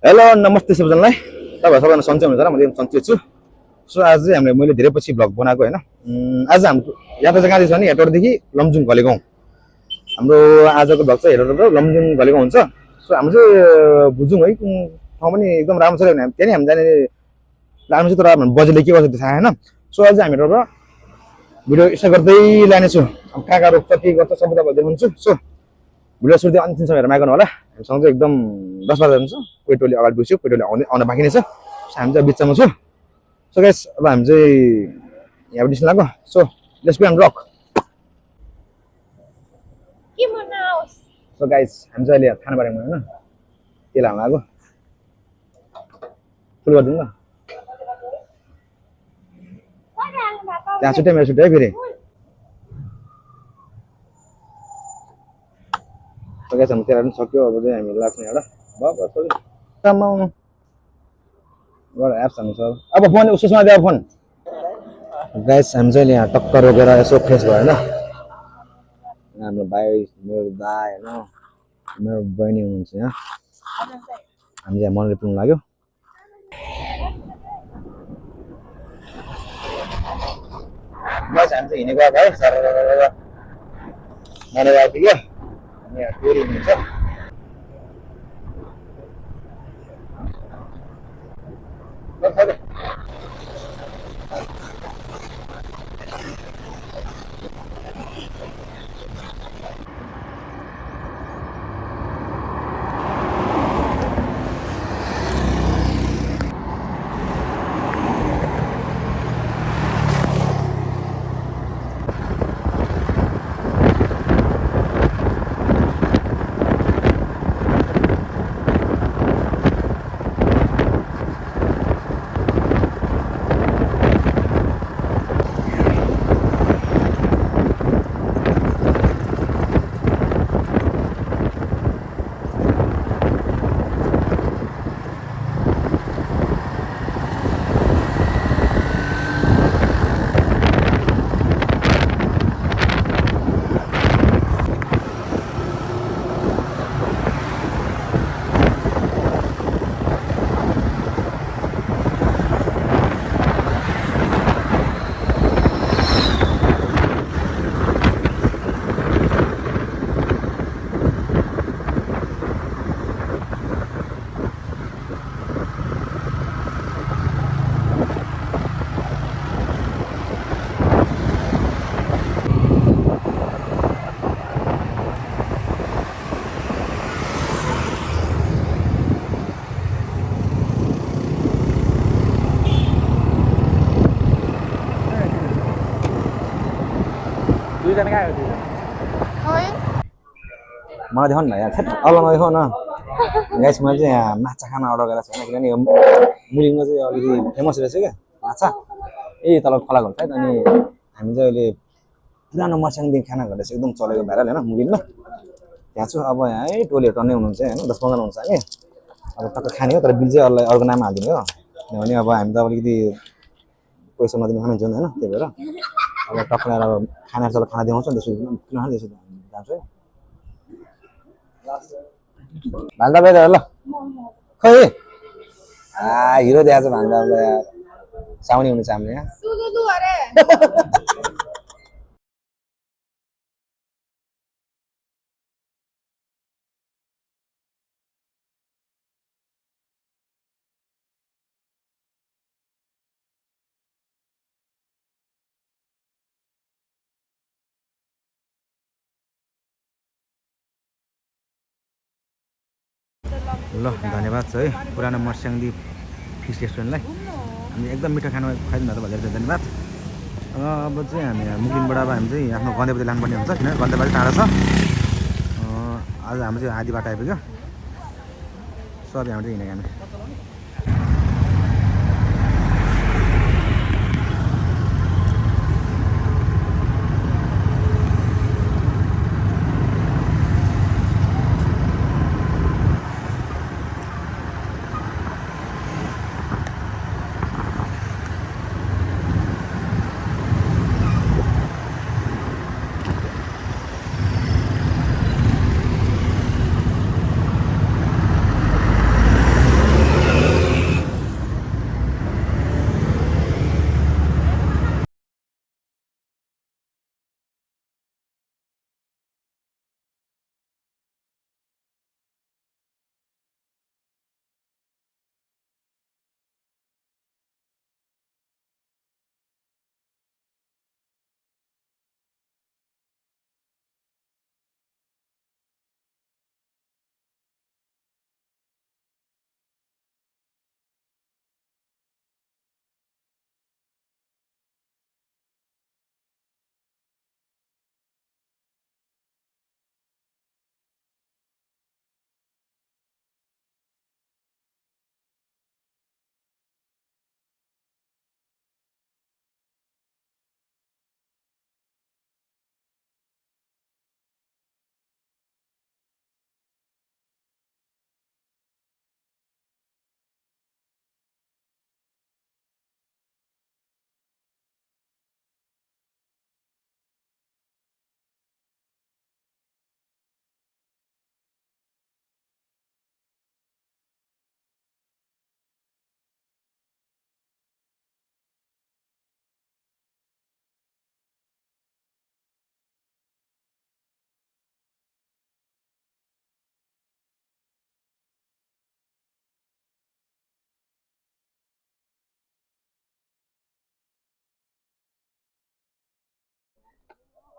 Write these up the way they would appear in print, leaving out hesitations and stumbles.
Hello नमस्ते सबैजनालाई। तपाईहरु सबैजना सन्चै हुनुहुन्छ र म पनि सन्चै छु। सो आज चाहिँ मैले धेरै पछि भ्लग बनाएको हैन। आज हाम्रो यात्रा चाहिँ कहाँ छ भने हेटौडादेखि लमजुङ घलेगाउँ। हाम्रो आजको भ्लग चाहिँ हेटौडाबाट लमजुङ घलेगाउँ हुन्छ। सो हाम्रो चाहिँ बुझौँ है कुन ठाउँ पनि एकदम राम्रो छ भने त्यही हामी जाने प्लान छ, तर बजेटले के गर्छ त्यो थाहा छैन। सो आज हामी हेटौडाबाट भिडियो स्टार्ट गर्दै लानेछु। अब कहाँ कहाँ रोक्छ के गर्छ सबै तपाईँलाई देखाउँछु। सो भिडियो सुरु अन्तिमसम्म हेरेर माग्नु होला। हामीसँग चाहिँ एकदम 10 बजे जान्छ। कोही टोली अगाडि पुग्यो, कोही टोली आउन बाँकी नै छ। सो हामी चाहिँ बिचमा छु। सो गाइस अब हामी चाहिँ यहाँ डिस्टेन्स लाग्यो। So let's go and rock. के बनाओस्? सो गाइस हामी चाहिँ अहिले खाना बारेमा हैन के लाउन आएको फुल गरिदिनु ल। त्यहाँ छुट्टै मेरो छुट्टै फेरि। सो गाइस हामी तेरा पनि सक्यो। अब चाहिँ हामी लाग्छौँ एउटा बाबा सरी काममा गएर एप्स हाल्नु छ। अब फोन उसमा दियो फोन। गाइस हामी चाहिँ यहाँ टक्क रोकेर यसो फ्रेस भयो हैन। हाम्रो भाइ मेरो दाइ हैन मेरो बहिनी हुनुहुन्छ यहाँ। हामी चाहिँ मन्दिर पुग्नु लाग्यो। गाइस हामी चाहिँ हिँडेको भाइ सर मन्दिर आइपुग्यो। अनि यहाँ टोरी हुनुहुन्छ। दुईजना कहाँ गयो? मलाई देखाउनु न यार। अल्लाह देखाउ न गाइस। मैले चाहिँ यहाँ माछा खाना अर्डर गरेको छैन किनभने यो मुलिङमा चाहिँ अलिकति फेमस रहेछ क्या माछा। तल खोलाको साइड। अनि हामी चाहिँ अहिले पुरानो मर्स्याङदेखि खाना गरेर एकदम चलेको भाइरल होइन मुलिङमा त्यहाँ छु। अब यहाँ है टोलीहरू टन्नै हुनुहुन्छ होइन 10-15 हुन्छ हामी। अब टक्क खाने हो तर बिल चाहिँ अर्को नाम हालिदिने हो किनभने अब हामी त अलिकति पैसा नदिने खाना हुन्छ होइन। त्यही भएर अब टक्क अब खाना चल खाना देखाउँछ नि त्यसो किन खाना त्यसो जान्छु भान्जा बाहिर ल खै हिरो देखाएको छ भान्जा यार। साउनी हुनुहुन्छ हामीले यहाँ। ल धन्यवाद छ है पुरानो मर्स्याङदी फिस रेस्टुरेन्टलाई। हामी एकदम मिठो खाना खुवाइदिनु भएको भनेर धन्यवाद। अब चाहिँ हामी मुकिमबाट अब हामी चाहिँ आफ्नो गन्तव्य लानुपर्ने हुन्छ किनभने गन्तव्य टाढा छ। आज हाम्रो चाहिँ आधी बाटो आइपुग्यो। सो अब हाम्रो चाहिँ हिँडेको हामी।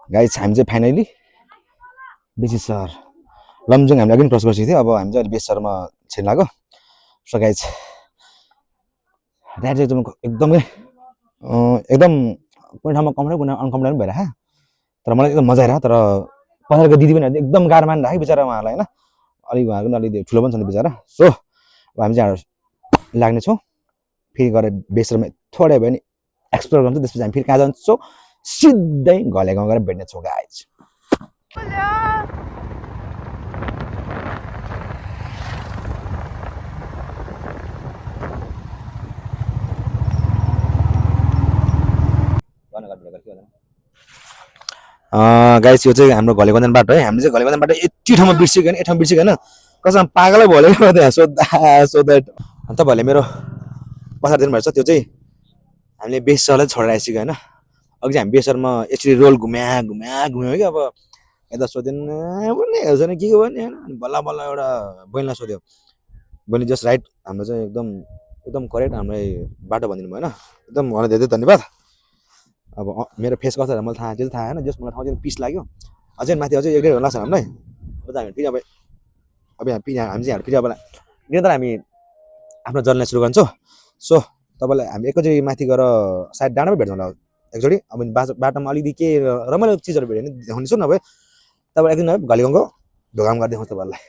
गाइस हामी चाहिँ फाइनली बेसी सहर लमजुङ हामीले अघि क्रस गरिसकेको थियो अब हामी चाहिँ अहिले बेसी सहरमा छिर्न लाग्यो सो गाइस राइड चाहिँ एकदमै एकदम कुनै ठाउँमा कम्फर्टेबल कुनै अनकम्फर्टेबल भइरहेको तर मलाई एकदम मजा आइरहेको तर पछाडिको दिदी पनि एकदम गाह्रो मानिरहेको बिचरा उहाँहरूलाई होइन अलिक उहाँको पनि अलिक ठुलो पनि छ नि बिचरा सो अब हामी चाहिँ लाग्नेछौँ फेरि गएर बेसरमा थोरै भयो नि एक्सप्लोर गर्छौँ त्यसपछि हामी फेरि कहाँ जान्छौँ सिधै घले गाउँ गएर भेट्नेछौँ गाइस गाइस यो चाहिँ हाम्रो घलेगन्जन बाटो है हामी चाहिँ घलेगन्जन बाटो यति ठाउँमा बिर्सियो भने यति बिर्सियो होइन कसम पागलै भयो त्यहाँ सोध्दा तपाईँहरूले मेरो पछाडि दिनुभएको छ त्यो चाहिँ हामीले बेसरलाई छोडेर आइसक्यो होइन अघि चाहिँ हामी बेसरमा यसरी रोल घुम्यौँ कि अब यता सोध्यौँ पनि हेर्छ नि के भयो नि होइन बल्ल बल्ल एउटा बहिनीलाई सोध्यो बहिनी जस्ट राइट हाम्रो चाहिँ एकदम करेक्ट हामीलाई बाटो भनिदिनु भयो होइन एकदम उहाँलाई धेरै धन्यवाद अब मेरो फेस कस्तो मलाई थाहा त्यो थाहा होइन जस्ट मलाई ठाउँ चाहिँ पिस लाग्यो अझै माथि अझै 1-1.5 लाग्छ हामीलाई अब हामी फेरि हामी चाहिँ फेरि अब निरन्तर हामी आफ्नो जर्नी सुरु गर्छौँ सो तपाईँलाई हामी एकैचोटि माथि गएर सायद डाँडामै भेट्छौँ होला एकचोटि अब बाटोमा अलिकति के रमाइलो चिजहरू भेट्यो भने देखाउनेछु नभए तपाईँ एकदिन घलेगाउँको ढोकाम गरेर देखाउँछु तपाईँलाई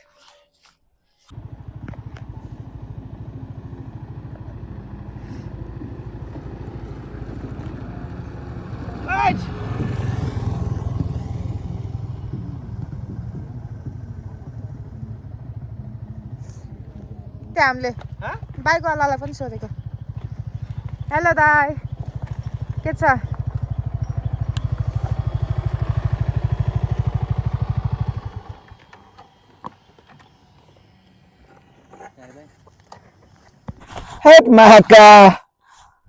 हामीले बाइकवालालाई पनि सोधेको हेलो दाइ के छ हेट महाका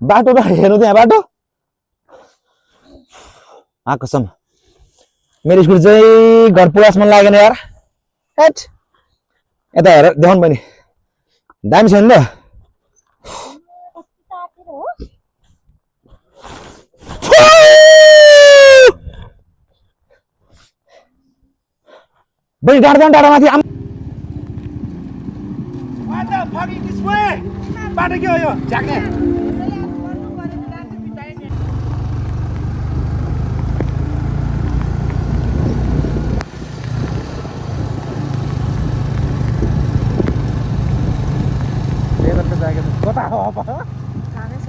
बाटो त हेर्नु त्यहाँ बाटो कसम मेरो स्कुल चाहिँ घर पुरासम्म लागेन यार हेट यता हेर देखाउनु पनि दामी छ नि त बढी डाँडा माथि बाटो के हो यो झाक्ने कता हो अब थाहा छ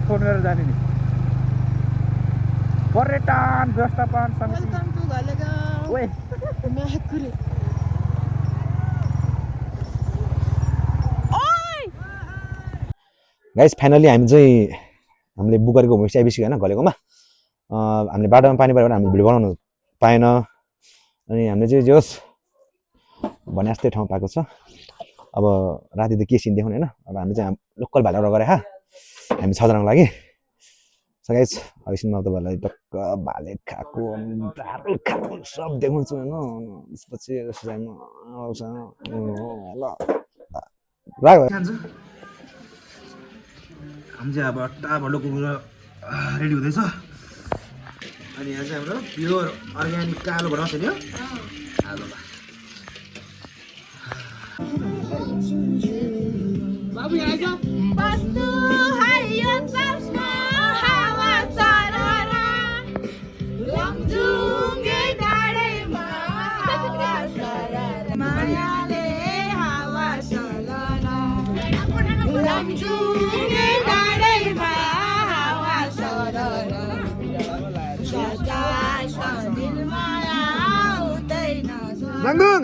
फोन गरेर जाने नि पर्यटन व्यवस्थापन समिति वेलकम टु घलेगाउँ ओए माकुरे गाइस फाइनली हामी चाहिँ हामीले बुक गरेको होमस्टे आइपुग्यो होइन घलेगाउँमा हामीले बाटोमा पानी पऱ्यो भने हामीले भिडियो बनाउनु पाएन अनि हामीले चाहिँ जोस् भने जस्तै ठाउँ पाएको छ अब राति त के सिन देखाउने होइन अब हामी चाहिँ लोकल भाडा अर्डर गरेँ हामी 6 जनाको लागि सो गाइस अब एकछिनमा तपाईँहरूलाई टक्क भाले खाएको खाएको सब देखाउँछु होइन त्यसपछि आउँछ ल राख हामी चाहिँ अब टाभलो कुकुर रेडी हुँदैछ अनि यहाँ चाहिँ हाम्रो प्योर अर्ग्यानिक कालो भएर छ नि हालो बाबु यहाँ आइज बस्तु हरियो सपना हावा सररा लमजुङे डाँडैमा हावा सररा मायाले हावा सररा लमजुङे डाँडैमा हावा सररा सदा सदिल माया नाङदुङ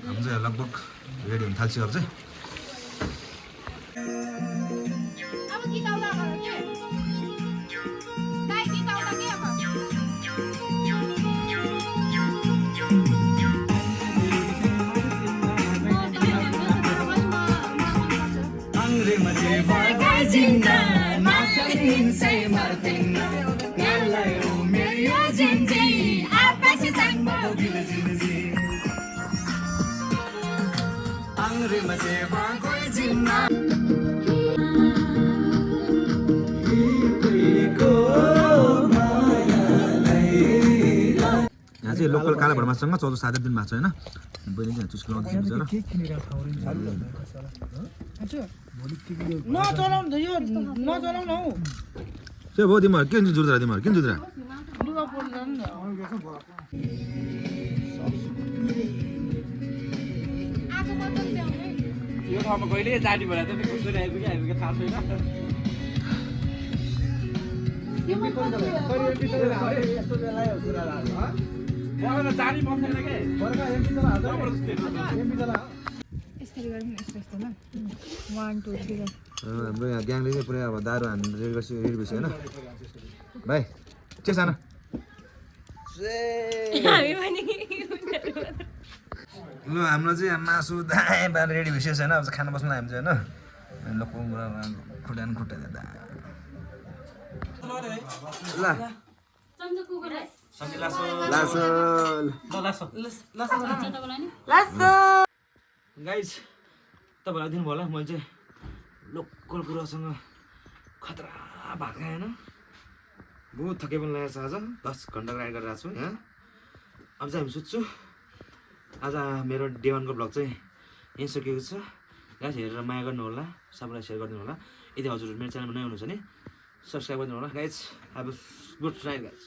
हामी चाहिँ लगभग रेडी हुन थाल्छ अब चाहिँ अब गीत आउँदा के दाइ गीत आउँदा के अब यहाँ चाहिँ लोकल कालो भडमासँग 14-7 दिन भएको छ होइन बहिनी चाहिँ चुस्को लाउँदैछ ल नचलाउनु त यो नचलाउनु हौ त्यो भयो तिमीहरू किन जुर्दा तिमीहरू किन जुर्दा लुगा पोल्दैन नि आगो बत्तल ल्याउने यो ठाउँमा कहिले जाने बेला त कसरी आइपुग्यो आइपुग्यो थाहा छैन जानी मन छैन के यसरी गरौँ यस्तो यस्तो ल 1 2 3 हाम्रो यहाँ ग्याङले चाहिँ पुरै अब दारू हान्नु रेडी भइसक्यो होइन भाइ के सानो ल हाम्रो चाहिँ मासु दाएँ बार रेडी भइसकेको छैन अब चाहिँ खाना बस्नु हामी चाहिँ होइन लोकल खुट्टा ल गाइज तपाईँलाई दिनुभयो होला मैले चाहिँ लोकल कुरासँग खतरा भएको होइन बहुत थके पनि लागेको छ आज 10 घन्टा राइड गरेर आएको छु यहाँ अब चाहिँ हामी सुत्छु आज मेरो डे 1 को ब्लग चाहिँ यहीँ सकिएको छ गाइज हेरेर माया गर्नु होला सबैलाई सेयर गरिदिनु होला यदि हजुर मेरो च्यानलमा नयाँ हुनुहुन्छ भने सब्सक्राइब गरिदिनु होला guys have a good night guys